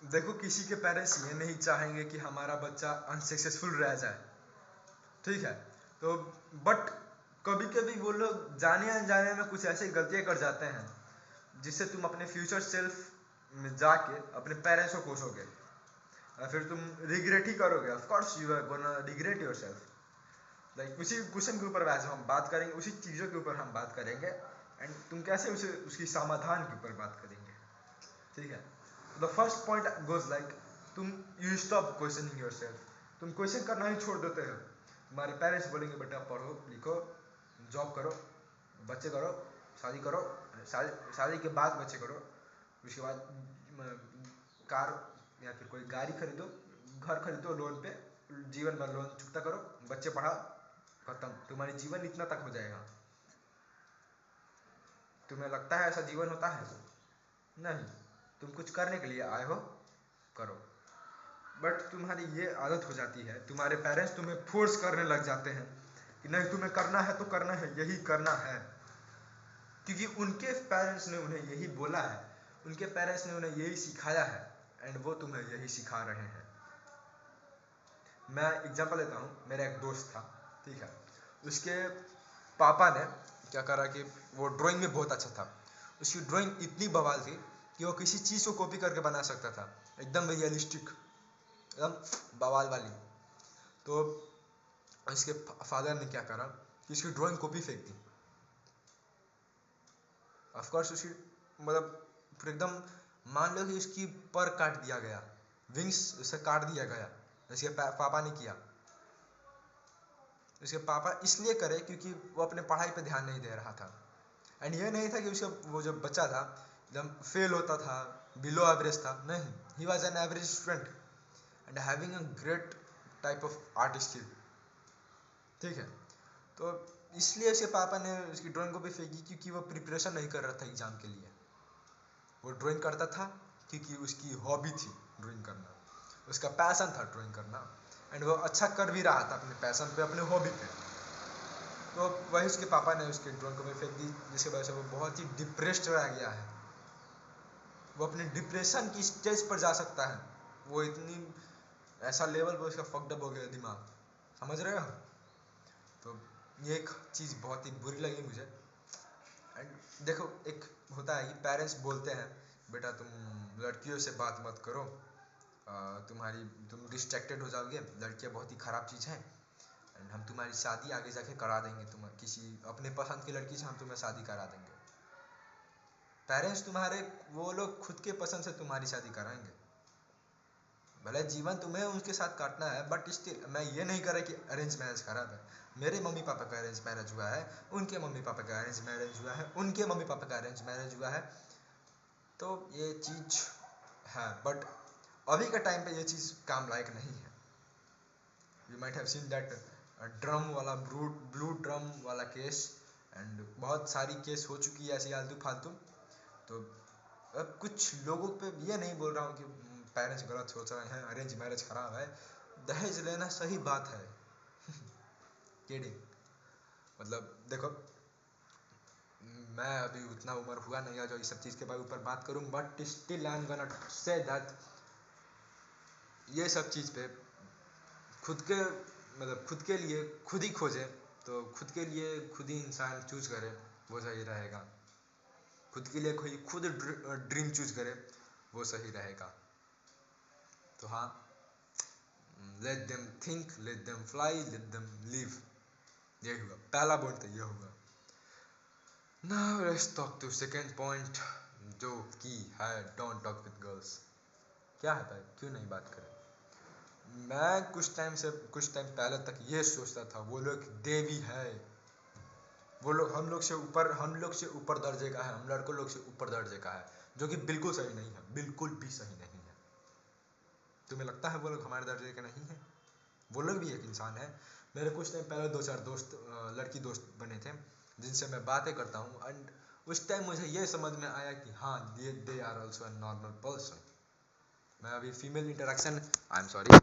देखो, किसी के पेरेंट्स ये नहीं चाहेंगे कि हमारा बच्चा अनसक्सेसफुल रह जाए, ठीक है? तो बट कभी कभी वो लोग जाने अनजाने में कुछ ऐसी गलतियां कर जाते हैं जिससे तुम अपने फ्यूचर सेल्फ में जाके अपने पेरेंट्स को कोसोगे, और फिर तुम रिग्रेट ही करोगे। Of course you are gonna regret yourself. Like उसी क्वेश्चन के ऊपर वैसे हम बात करेंगे, उसी चीज़ों के ऊपर हम बात करेंगे, एंड तुम कैसे उसे उसकी समाधान के ऊपर बात करेंगे, ठीक है? The first point goes like, तुम यू स्टॉप क्वेश्चनिंग योरसेल्फ। तुम क्वेश्चन करना ही छोड़ देते हो। तुम्हारे पेरेंट्स बोलेंगे बेटा पढ़ो लिखो, जॉब करो, बच्चे करो, शादी करो, शादी के बाद बच्चे करो, उसके बाद कार या फिर कोई गाड़ी खरीदो, घर खरीदो लोन पे, जीवन भर लोन चुकता करो, बच्चे पढ़ाओ, खत्म। तुम्हारी जीवन इतना तक हो जाएगा। तुम्हें लगता है ऐसा जीवन होता है? नहीं। तुम कुछ करने के लिए आए हो, करो। बट तुम्हारी ये आदत हो जाती है, तुम्हारे पेरेंट्स तुम्हें फोर्स करने लग जाते हैं कि नहीं तुम्हें करना है तो करना है, यही करना है, क्योंकि उनके पेरेंट्स ने उन्हें यही बोला है, उनके पेरेंट्स ने उन्हें यही सिखाया है, एंड वो तुम्हें यही सिखा रहे हैं। मैं एग्जांपल लेता हूँ, मेरा एक दोस्त था, ठीक है? उसके पापा ने क्या करा कि वो ड्राइंग में बहुत अच्छा था। उसकी ड्राइंग इतनी बवाल थी कि वो किसी चीज़ को कॉपी करके बना सकता था, एकदम रियलिस्टिक, एकदम बवाल वाली। तो इसके फादर ने क्या करा कि उसकी ड्राइंग कॉपी फेंक दी। ऑफकोर्स उसकी मतलब फिर एकदम, मान लो कि उसकी पर काट दिया गया, विंग्स उसे काट दिया गया। इसके पापा ने किया। उसके पापा इसलिए करे क्योंकि वो अपने पढ़ाई पे ध्यान नहीं दे रहा था। एंड ये नहीं था कि उसका वो जो बच्चा था एकदम फेल होता था, बिलो एवरेज था, नहीं, he was an average student and having a great type of art skill, ठीक है? तो इसलिए उसके पापा ने उसकी ड्राइंग को भी फेंकी क्योंकि वो प्रिपरेशन नहीं कर रहा था एग्जाम के लिए। वो ड्राइंग करता था क्योंकि उसकी हॉबी थी ड्राइंग करना, उसका पैसन था ड्राइंग करना, एंड वो अच्छा कर भी रहा था अपने पैसन पे, अपने हॉबी पे। तो वही उसके पापा ने उसके ड्राइंग को भी फेंक दी, जिसकी वजह से वो बहुत ही डिप्रेस्ड रह गया है। वो अपने डिप्रेशन की स्टेज पर जा सकता है, वो इतनी ऐसा लेवल पर उसका फकडअप हो गया दिमाग, समझ रहे हो? तो ये एक चीज़ बहुत ही बुरी लगी मुझे। एंड देखो, एक होता है कि पेरेंट्स बोलते हैं बेटा तुम लड़कियों से बात मत करो, तुम डिस्ट्रैक्टेड हो जाओगे, लड़कियां बहुत ही ख़राब चीज़ है, एंड हम तुम्हारी शादी आगे जाके करा देंगे, तुम किसी अपने पसंद की लड़की से हम तुम्हें शादी करा देंगे। पेरेंट्स तुम्हारे, वो लोग खुद के पसंद से तुम्हारी शादी कराएंगे। भले जीवन तुम्हें उनके साथ काटना है, बट स्टिल मैं ये नहीं कर रहा कि अरेंज मैरिज खराब है। मेरे मम्मी पापा का अरेंज मैरिज हुआ है, उनके मम्मी पापा का अरेंज मैरिज हुआ है, उनके मम्मी पापा का अरेंज मैरिज हुआ है। तो ये चीज़ है, बट अभी के टाइम पे ये चीज़ काम लायक नहीं है। You might have seen that drum वाला ब्लू ड्रम वाला केस, एंड बहुत सारी केस हो चुकी है ऐसी आलतू फालतू। तो अब कुछ लोगों पे ये नहीं बोल रहा हूँ कि पेरेंट्स गलत सोच रहे हैं, अरेंज मैरिज खराब है, दहेज लेना सही बात है। किडिंग। मतलब देखो, मैं अभी उतना उम्र हुआ नहीं है जो इस सब चीज़ के ऊपर बात करूँ, but still I am gonna say that ये सब चीज़ पे खुद के मतलब खुद के लिए खुद ही खोजे, तो खुद के लिए खुद ही इंसान चूज करे, वो सही रहेगा। खुद के लिए कोई खुद ड्रीम चूज करे, वो सही रहेगा। तो हाँ, let them think, let them fly, let them live, यही हुआ पहला पॉइंट, तो ये हुआ। Now let's talk to second point, जो कि है डोंट टॉक विद गर्ल्स। क्या है भाई, क्यों नहीं बात करें? मैं कुछ टाइम पहले तक ये सोचता था वो लोग देवी है, वो लोग हम लोग से ऊपर दर्जे का है, हम लड़कों लोग से ऊपर दर्जे का है, जो कि बिल्कुल सही नहीं है, बिल्कुल भी सही नहीं है। तुम्हें लगता है वो लोग हमारे दर्जे के नहीं है? वो लोग भी एक इंसान है। मेरे कुछ टाइम पहले 2-4 दोस्त लड़की दोस्त बने थे जिनसे मैं बातें करता हूँ, एंड उस टाइम मुझे ये समझ में आया कि हाँ, they are also a normal person. मैं अभी female interaction, I am sorry,